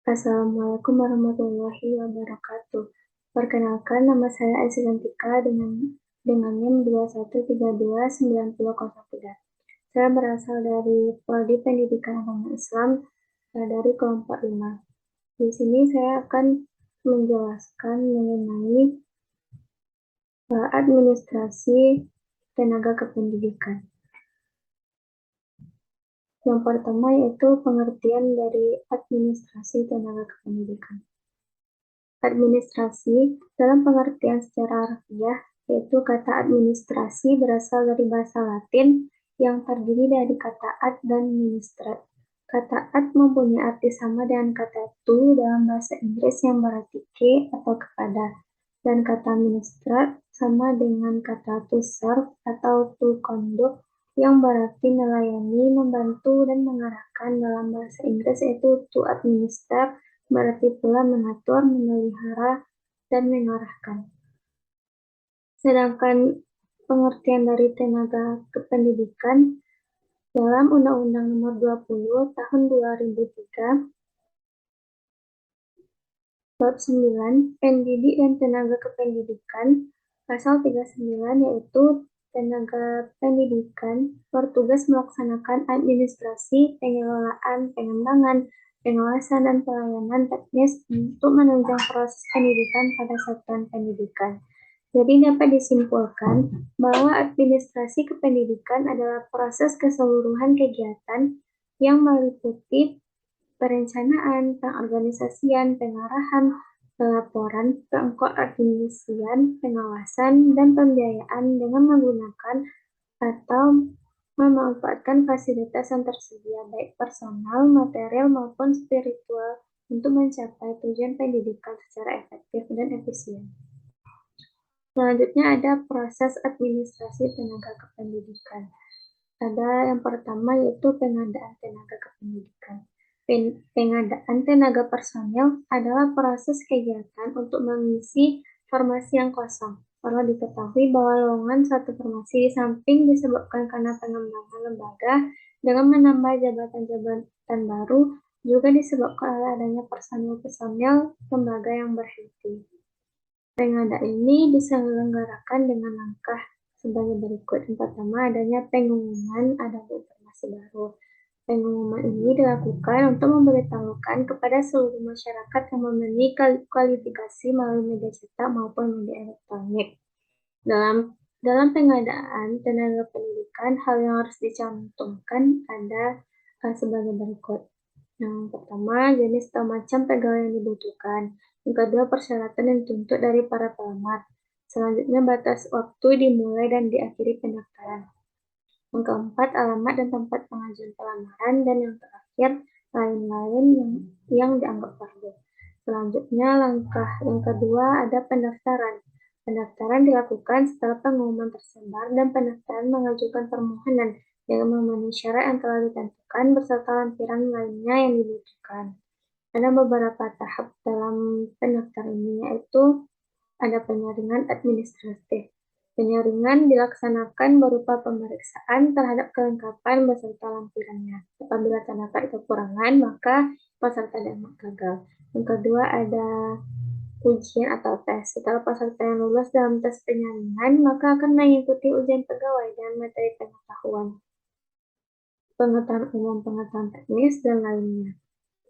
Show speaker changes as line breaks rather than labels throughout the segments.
Assalamualaikum warahmatullahi wabarakatuh. Perkenalkan, nama saya Aisyantika dengan NIM 21329003. Saya berasal dari Prodi Pendidikan Agama Islam dari kelompok 5. Di sini saya akan menjelaskan mengenai administrasi tenaga kependidikan. Yang pertama yaitu pengertian dari administrasi tenaga kependidikan. Administrasi, dalam pengertian secara harfiah, yaitu kata administrasi berasal dari bahasa Latin yang terdiri dari kata ad dan ministrat. Kata ad mempunyai arti sama dengan kata to dalam bahasa Inggris yang berarti ke atau kepada, dan kata ministrat sama dengan kata to serve atau to conduct yang berarti melayani, membantu, dan mengarahkan dalam bahasa Inggris, yaitu to administer berarti pula mengatur, memelihara, dan mengarahkan. Sedangkan pengertian dari tenaga kependidikan dalam Undang-Undang Nomor 20 Tahun 2003 Bab 9 Pendidik dan Tenaga Kependidikan Pasal 39 yaitu tenaga pendidikan bertugas melaksanakan administrasi, pengelolaan, pengembangan, pengawasan, dan pelayanan teknis untuk menunjang proses pendidikan pada satuan pendidikan. Jadi dapat disimpulkan bahwa administrasi kependidikan adalah proses keseluruhan kegiatan yang meliputi perencanaan, pengorganisasian, pengarahan, pelaporan, pengkoordinasian, pengawasan, dan pembiayaan dengan menggunakan atau memanfaatkan fasilitas yang tersedia, baik personal, material, maupun spiritual, untuk mencapai tujuan pendidikan secara efektif dan efisien. Selanjutnya ada proses administrasi tenaga kependidikan. Ada yang pertama yaitu pengadaan tenaga kependidikan. Pengadaan tenaga personel adalah proses kegiatan untuk mengisi formasi yang kosong. Perlu diketahui bahwa lowongan suatu formasi di samping disebabkan karena pengembangan lembaga dengan menambah jabatan-jabatan baru, juga disebabkan oleh adanya personel-personel lembaga yang berhenti. Pengadaan ini diselenggarakan dengan langkah sebagai berikut. Yang pertama, adanya pengumuman adanya informasi baru. Pengumuman ini dilakukan untuk memberitahukan kepada seluruh masyarakat yang memenuhi kualifikasi melalui media cetak maupun media elektronik. Dalam pengadaan tenaga pendidikan, hal yang harus dicantumkan ada sebagai berikut. Yang pertama, jenis atau macam pegawai yang dibutuhkan. Yang kedua, persyaratan yang dituntut dari para pelamar. Selanjutnya, batas waktu dimulai dan diakhiri pendaftaran. Yang keempat, alamat dan tempat pengajuan pelamaran. Dan yang terakhir, lain-lain yang dianggap perlu. Selanjutnya, langkah yang kedua ada pendaftaran. Pendaftaran dilakukan setelah pengumuman tersebar dan pendaftaran mengajukan permohonan dengan memenuhi syarat yang telah ditentukan beserta lampiran lainnya yang dibutuhkan. Ada beberapa tahap dalam pendaftaran ini, yaitu ada penyaringan administratif. Penyaringan dilaksanakan berupa pemeriksaan terhadap kelengkapan beserta lampirannya. Apabila terdapat kekurangan, maka peserta dapat gagal. Yang kedua ada ujian atau tes. Setelah peserta yang lulus dalam tes penyaringan, maka akan mengikuti ujian pegawai dan materi pengetahuan umum, pengetahuan teknis, dan lainnya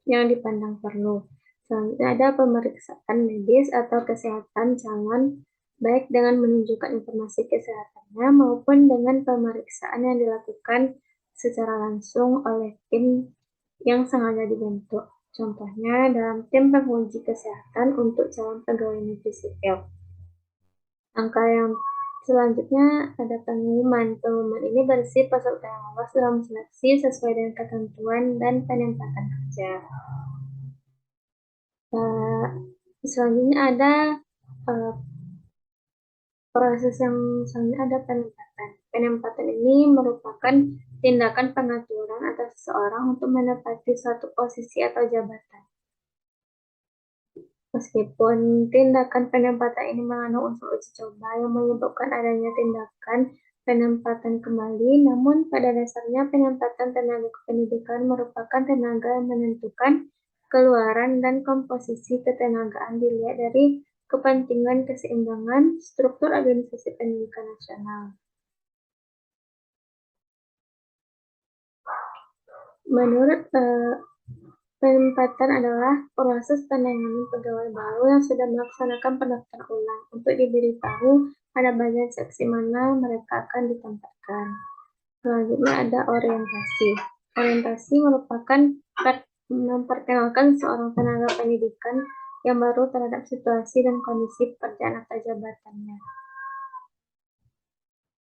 yang dipandang perlu. Selanjutnya ada pemeriksaan medis atau kesehatan calon, baik dengan menunjukkan informasi kesehatannya maupun dengan pemeriksaan yang dilakukan secara langsung oleh tim yang sengaja dibentuk. Contohnya dalam tim penguji kesehatan untuk calon pegawai negeri sipil. Angka yang selanjutnya ada pengumuman. Pengumuman ini berisi peserta yang lolos dalam seleksi sesuai dengan ketentuan dan penempatan kerja. Selanjutnya ada proses yang selanjutnya ada penempatan. Penempatan ini merupakan tindakan pengaturan atas seseorang untuk menempati suatu posisi atau jabatan. Meskipun tindakan penempatan ini mengandung unsur uji coba yang menyebabkan adanya tindakan penempatan kembali, namun pada dasarnya penempatan tenaga kependidikan merupakan tenaga yang menentukan keluaran, dan komposisi ketenagaan dilihat dari kepentingan keseimbangan struktur organisasi pendidikan nasional. Menurut penempatan adalah proses penanganan pegawai baru yang sudah melaksanakan pendaftaran ulang untuk diberitahu pada bagian seksi mana mereka akan ditempatkan. Selanjutnya ada orientasi. Orientasi merupakan memperkenalkan seorang tenaga pendidikan yang baru terhadap situasi dan kondisi pekerjaan atau jabatannya.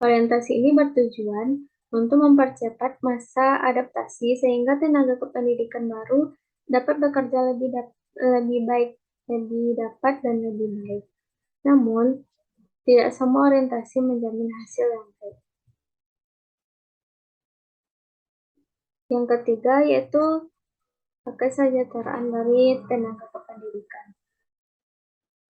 Orientasi ini bertujuan untuk mempercepat masa adaptasi sehingga tenaga kependidikan baru dapat bekerja lebih baik, lebih dapat dan lebih baik. Namun, tidak semua orientasi menjamin hasil yang baik. Yang ketiga yaitu kesejahteraan dari tenaga kependidikan.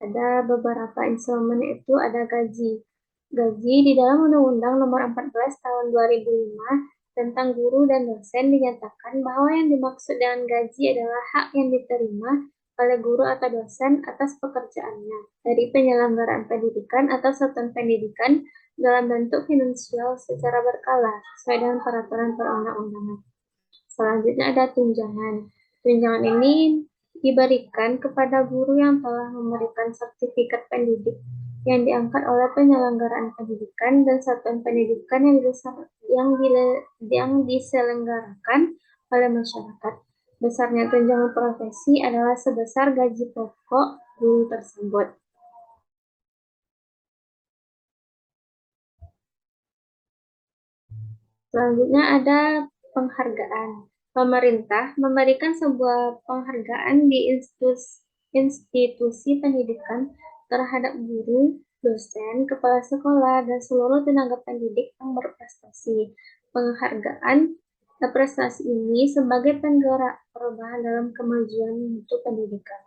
Ada beberapa instrumen, itu ada gaji. Gaji di dalam Undang-Undang Nomor 14 Tahun 2005 tentang guru dan dosen dinyatakan bahwa yang dimaksud dengan gaji adalah hak yang diterima oleh guru atau dosen atas pekerjaannya dari penyelenggaraan pendidikan atau satuan pendidikan dalam bentuk finansial secara berkala sesuai dengan peraturan perundang-undangan. Selanjutnya ada tunjangan. Tunjangan ini diberikan kepada guru yang telah memberikan sertifikat pendidik yang diangkat oleh penyelenggaraan pendidikan dan satuan pendidikan yang diselenggarakan oleh masyarakat. Besarnya tunjangan profesi adalah sebesar gaji pokok guru tersebut. Selanjutnya ada penghargaan. Pemerintah memberikan sebuah penghargaan di institusi pendidikan terhadap guru, dosen, kepala sekolah, dan seluruh tenaga pendidik yang berprestasi. Penghargaan prestasi ini sebagai penggerak perubahan dalam kemajuan mutu pendidikan.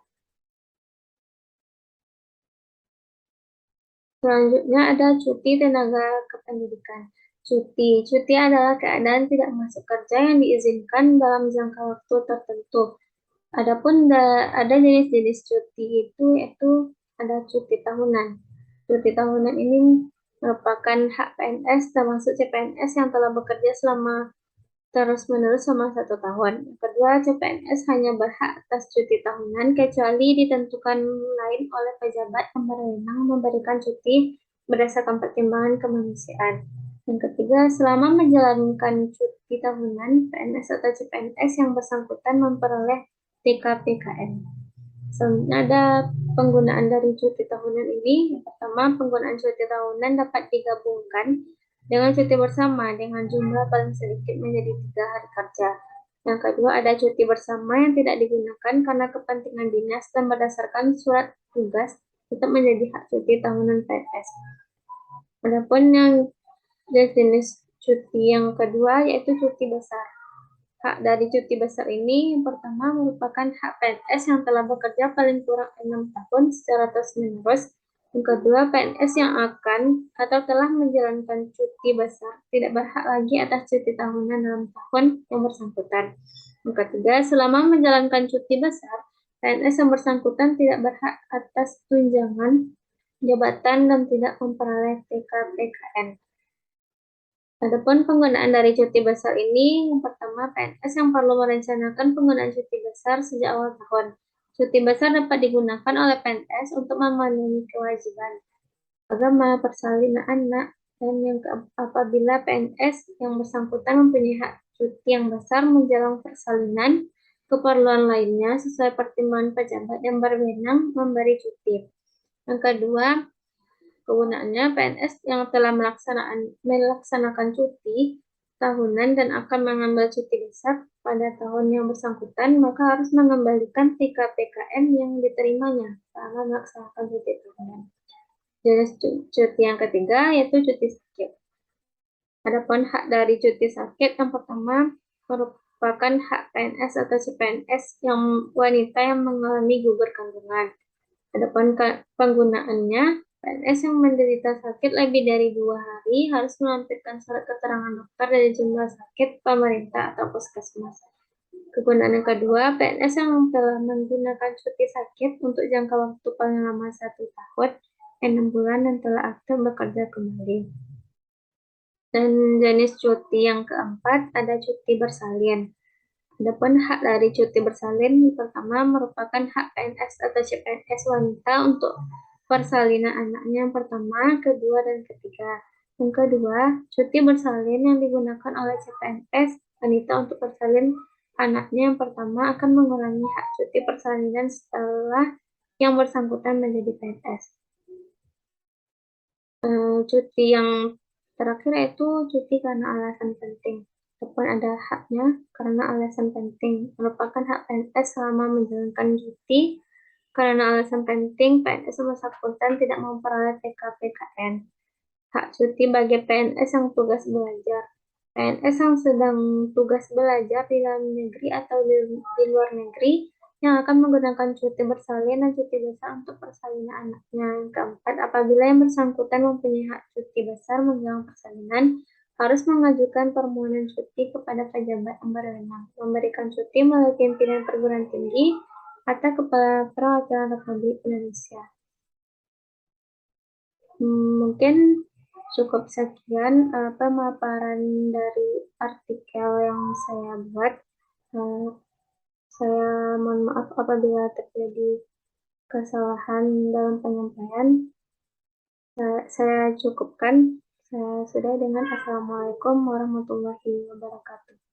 Selanjutnya ada cuti tenaga kependidikan. Cuti adalah keadaan tidak masuk kerja yang diizinkan dalam jangka waktu tertentu. Adapun ada jenis-jenis cuti itu yaitu ada cuti tahunan. Cuti tahunan ini merupakan hak PNS termasuk CPNS yang telah bekerja selama terus-menerus selama 1 tahun. Kedua, CPNS hanya berhak atas cuti tahunan kecuali ditentukan lain oleh pejabat yang berwenang memberikan cuti berdasarkan pertimbangan kemanusiaan. Yang ketiga, selama menjalankan cuti tahunan, PNS atau CPNS yang bersangkutan memperoleh TKPKN. Selanjutnya ada penggunaan dari cuti tahunan ini. Yang pertama, penggunaan cuti tahunan dapat digabungkan dengan cuti bersama dengan jumlah paling sedikit menjadi 3 hari kerja. Yang kedua, ada cuti bersama yang tidak digunakan karena kepentingan dinas dan berdasarkan surat tugas tetap menjadi hak cuti tahunan PNS. Adapun yang jenis cuti yang kedua yaitu cuti besar. Hak dari cuti besar ini yang pertama merupakan hak PNS yang telah bekerja paling kurang 6 tahun secara terus-menerus. Yang kedua, PNS yang akan atau telah menjalankan cuti besar tidak berhak lagi atas cuti tahunan dalam tahun yang bersangkutan. Yang ketiga, selama menjalankan cuti besar, PNS yang bersangkutan tidak berhak atas tunjangan jabatan dan tidak memperoleh TKPKN. Adapun penggunaan dari cuti besar ini, yang pertama PNS yang perlu merencanakan penggunaan cuti besar sejak awal tahun. Cuti besar dapat digunakan oleh PNS untuk memenuhi kewajiban agama, persalinan anak, dan yang apabila PNS yang bersangkutan mempunyai hak cuti yang besar menjelang persalinan, keperluan lainnya sesuai pertimbangan pejabat yang berwenang memberi cuti. Yang kedua, kegunaannya PNS yang telah melaksanakan cuti tahunan dan akan mengambil cuti besar pada tahun yang bersangkutan, maka harus mengembalikan TKPKN yang diterimanya selama melaksanakan cuti tahunan. Jenis cuti yang ketiga yaitu cuti sakit. Adapun hak dari cuti sakit yang pertama merupakan hak PNS atau CPNS yang wanita yang mengalami gugur kandungan. Adapun penggunaannya, PNS yang menderita sakit lebih dari 2 hari harus melampirkan surat keterangan dokter dari jumlah sakit pemerintah atau puskesmas. Kegunaan yang kedua, PNS yang telah menggunakan cuti sakit untuk jangka waktu paling lama 1 tahun, 6 bulan, dan telah aktif bekerja kembali. Dan jenis cuti yang keempat ada cuti bersalin. Adapun hak dari cuti bersalin pertama merupakan hak PNS atau CPNS wanita untuk persalinan anaknya yang pertama, kedua, dan ketiga. Yang kedua, cuti bersalin yang digunakan oleh CPNS wanita untuk bersalin anaknya yang pertama akan mengurangi hak cuti persalinan setelah yang bersangkutan menjadi PNS. Cuti yang terakhir yaitu cuti karena alasan penting. Ataupun ada haknya karena alasan penting. Merupakan hak PNS selama menjalankan cuti karena alasan penting PNS bersangkutan tidak memperoleh PKPKN. Hak cuti bagi PNS yang tugas belajar. PNS yang sedang tugas belajar di dalam negeri atau di luar negeri yang akan menggunakan cuti bersalin dan cuti besar untuk persalinan anaknya. Yang keempat, apabila yang bersangkutan mempunyai hak cuti besar menjelang persalinan, harus mengajukan permohonan cuti kepada pejabat yang berwenang, memberikan cuti melalui pimpinan perguruan tinggi atau kepala perwakilan Republik Indonesia. Mungkin cukup sekian pemaparan dari artikel yang saya buat. Eh, saya mohon maaf apabila terjadi kesalahan dalam penyampaian. Saya cukupkan. Saya sudah dengan Assalamualaikum warahmatullahi wabarakatuh.